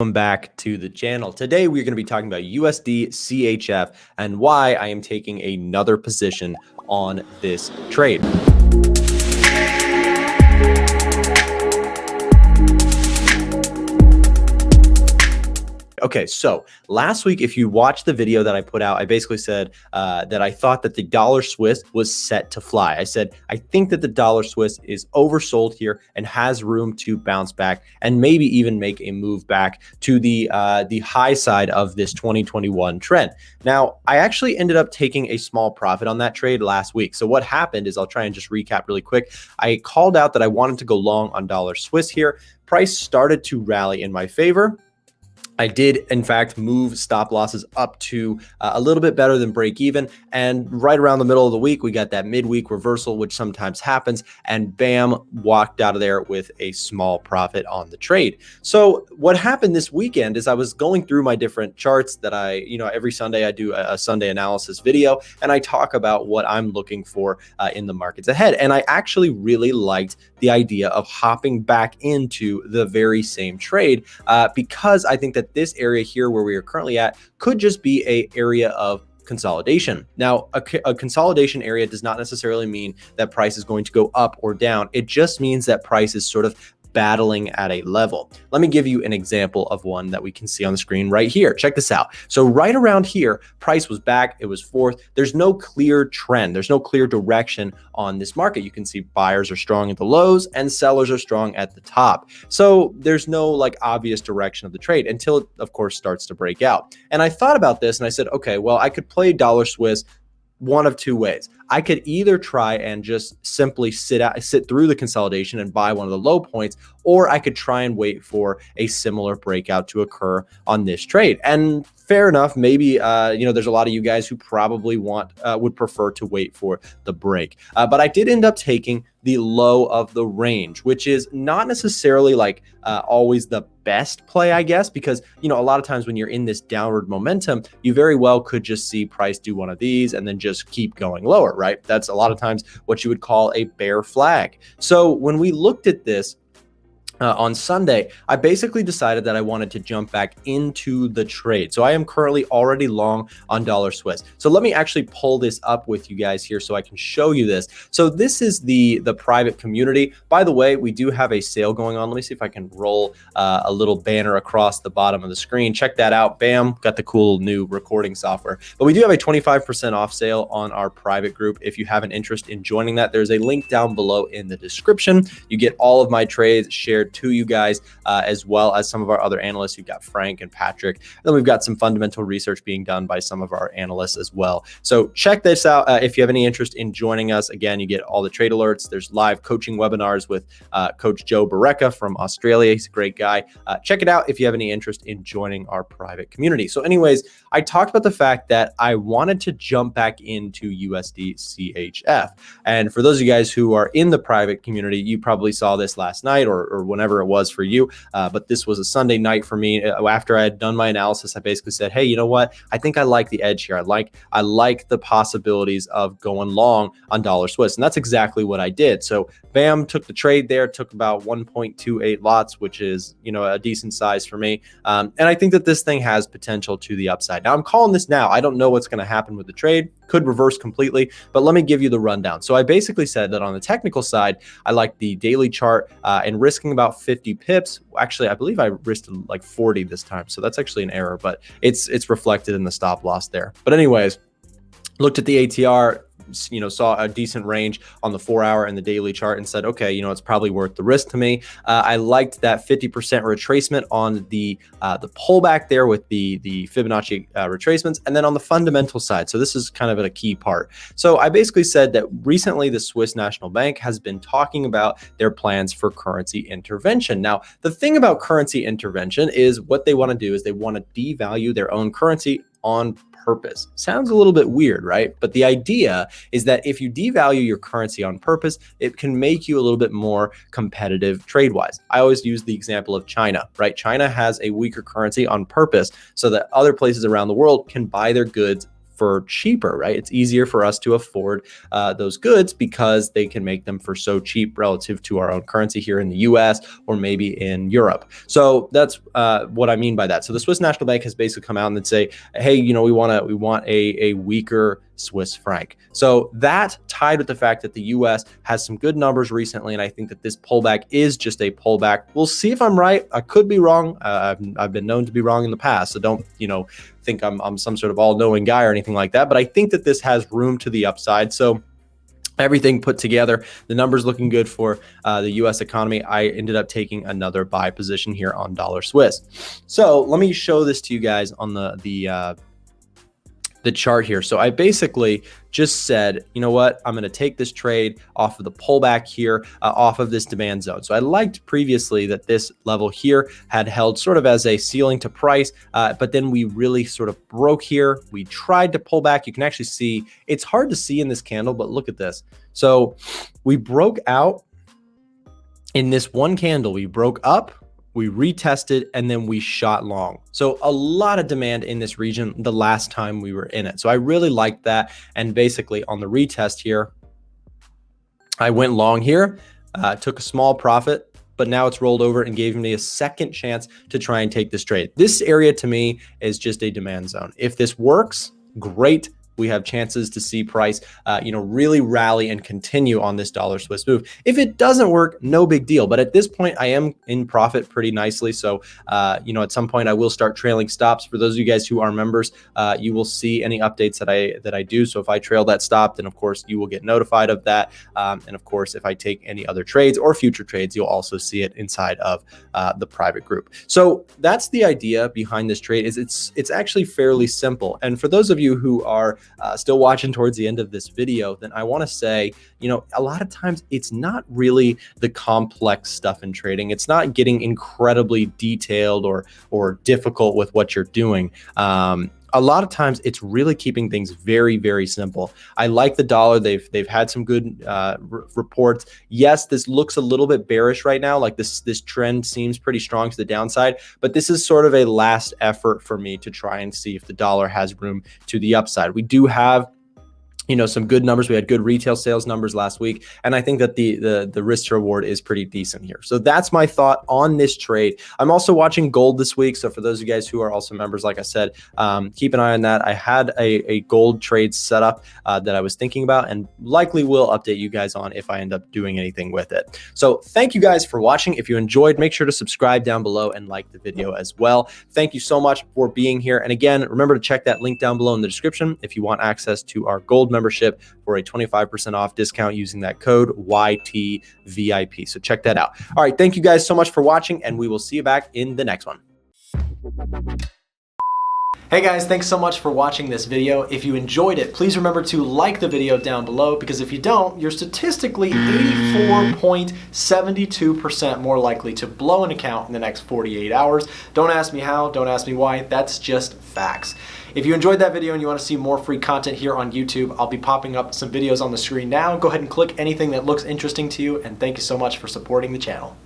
Welcome back to the channel. Today we're going to be talking about USD CHF and why I am taking another position on this trade. Okay, so last week, if you watched the video that I put out, I basically said that I thought that the dollar Swiss was set to fly. I said, I think that the dollar Swiss is oversold here and has room to bounce back and maybe even make a move back to the high side of this 2021 trend. Now, I actually ended up taking a small profit on that trade last week. So what happened is, I'll try and just recap really quick. I called out that I wanted to go long on dollar Swiss here. Price started to rally in my favor. I did, in fact, move stop losses up to a little bit better than break even. And right around the middle of the week, we got that midweek reversal, which sometimes happens. And bam, walked out of there with a small profit on the trade. So what happened this weekend is I was going through my different charts that every Sunday I do a Sunday analysis video, and I talk about what I'm looking for in the markets ahead. And I actually really liked the idea of hopping back into the very same trade because I think that this area here where we are currently at could just be an area of consolidation. Now, a consolidation area does not necessarily mean that price is going to go up or down. It just means that price is sort of battling at a level. Let me give you an example of one that we can see on the screen right here. Check this out. So right around here, price was back, it was fourth. There's no clear trend. There's no clear direction on this market. You can see buyers are strong at the lows and sellers are strong at the top. So there's no obvious direction of the trade until it, of course, starts to break out. And I thought about this and I said, okay, well, I could play dollar Swiss one of two ways. I could either try and just simply sit through the consolidation and buy one of the low points, or I could try and wait for a similar breakout to occur on this trade. And fair enough, maybe there's a lot of you guys who probably would prefer to wait for the break. But I did end up taking the low of the range, which is not necessarily always the best play, I guess, because a lot of times when you're in this downward momentum, you very well could just see price do one of these and then just keep going lower, right? That's a lot of times what you would call a bear flag. So when we looked at this on Sunday, I basically decided that I wanted to jump back into the trade. So I am currently already long on dollar Swiss. So let me actually pull this up with you guys here so I can show you this. So this is the private community. By the way, we do have a sale going on. Let me see if I can roll a little banner across the bottom of the screen. Check that out. Bam, got the cool new recording software. But we do have a 25% off sale on our private group. If you have an interest in joining that, there's a link down below in the description. You get all of my trades shared to you guys, as well as some of our other analysts. You've got Frank and Patrick. And then we've got some fundamental research being done by some of our analysts as well. So check this out. If you have any interest in joining us, again, you get all the trade alerts. There's live coaching webinars with Coach Joe Bareka from Australia. He's a great guy. Check it out if you have any interest in joining our private community. So anyways, I talked about the fact that I wanted to jump back into USD CHF. And for those of you guys who are in the private community, you probably saw this last night or whenever it was for you. But this was a Sunday night for me. After I had done my analysis, I basically said, hey, you know what? I think I like the edge here. I like the possibilities of going long on dollar Swiss. And that's exactly what I did. So bam, took the trade there, took about 1.28 lots, which is, a decent size for me. And I think that this thing has potential to the upside. Now I'm calling this now. I don't know what's going to happen with the trade. Could reverse completely, but let me give you the rundown. So I basically said that on the technical side, I like the daily chart and risking about 50 pips. Actually, I believe I risked 40 this time. So that's actually an error, but it's reflected in the stop loss there. But anyways, looked at the ATR, saw a decent range on the 4-hour and the daily chart and said, okay, it's probably worth the risk to me. I liked that 50% retracement on the pullback there with the Fibonacci retracements, and then on the fundamental side. So this is kind of a key part. So I basically said that recently the Swiss National Bank has been talking about their plans for currency intervention. Now, the thing about currency intervention is what they want to do is they want to devalue their own currency on purpose. Sounds a little bit weird, right? But the idea is that if you devalue your currency on purpose, it can make you a little bit more competitive trade-wise. I always use the example of China, right? China has a weaker currency on purpose so that other places around the world can buy their goods for cheaper, right? It's easier for us to afford those goods because they can make them for so cheap relative to our own currency here in the US or maybe in Europe. So that's what I mean by that. So the Swiss National Bank has basically come out and say, hey, you know, we want a weaker Swiss franc. So that tied with the fact that the US has some good numbers recently, and I think that this pullback is just a pullback. We'll see if I'm right. I could be wrong. I've been known to be wrong in the past, so don't, you know, think I'm some sort of all-knowing guy or anything like that. But I think that this has room to the upside. So everything put together, the numbers looking good for the US economy. I ended up taking another buy position here on dollar Swiss. So let me show this to you guys on the chart here. So I basically just said, you know what, I'm going to take this trade off of the pullback here, off of this demand zone. So I liked previously that this level here had held sort of as a ceiling to price, but then we really sort of broke here. We tried to pull back. You can actually see, it's hard to see in this candle, but look at this. So we broke out in this one candle. We broke up, we retested, and then we shot long. So a lot of demand in this region the last time we were in it. So I really liked that. And basically on the retest here, I went long here, took a small profit, but now it's rolled over and gave me a second chance to try and take this trade. This area to me is just a demand zone. If this works, great. We have chances to see price, you know, really rally and continue on this dollar Swiss move. If it doesn't work, no big deal. But at this point, I am in profit pretty nicely. So, you know, at some point I will start trailing stops. For those of you guys who are members, you will see any updates that I do. So if I trail that stop, then of course you will get notified of that. And of course, if I take any other trades or future trades, you'll also see it inside of the private group. So that's the idea behind this trade. Is it's actually fairly simple. And for those of you who are still watching towards the end of this video, then I want to say, you know, a lot of times it's not really the complex stuff in trading. It's not getting incredibly detailed or difficult with what you're doing. A lot of times it's really keeping things very, very simple. I like the dollar. They've had some good reports. Yes, this looks a little bit bearish right now. Like this trend seems pretty strong to the downside, but this is sort of a last effort for me to try and see if the dollar has room to the upside. We do have, you know, some good numbers. We had good retail sales numbers last week, and I think that the risk to reward is pretty decent here. So that's my thought on this trade. I'm also watching gold this week. So for those of you guys who are also members, like I said, keep an eye on that. I had a gold trade set up that I was thinking about, and likely will update you guys on if I end up doing anything with it. So thank you guys for watching. If you enjoyed, make sure to subscribe down below and like the video as well. Thank you so much for being here. And again, remember to check that link down below in the description if you want access to our gold membership for a 25% off discount using that code YTVIP. So check that out. All right. Thank you guys so much for watching, and we will see you back in the next one. Hey guys, thanks so much for watching this video. If you enjoyed it, please remember to like the video down below, because if you don't, you're statistically 84.72% more likely to blow an account in the next 48 hours. Don't ask me how, don't ask me why, that's just facts. If you enjoyed that video and you want to see more free content here on YouTube, I'll be popping up some videos on the screen now. Go ahead and click anything that looks interesting to you, and thank you so much for supporting the channel.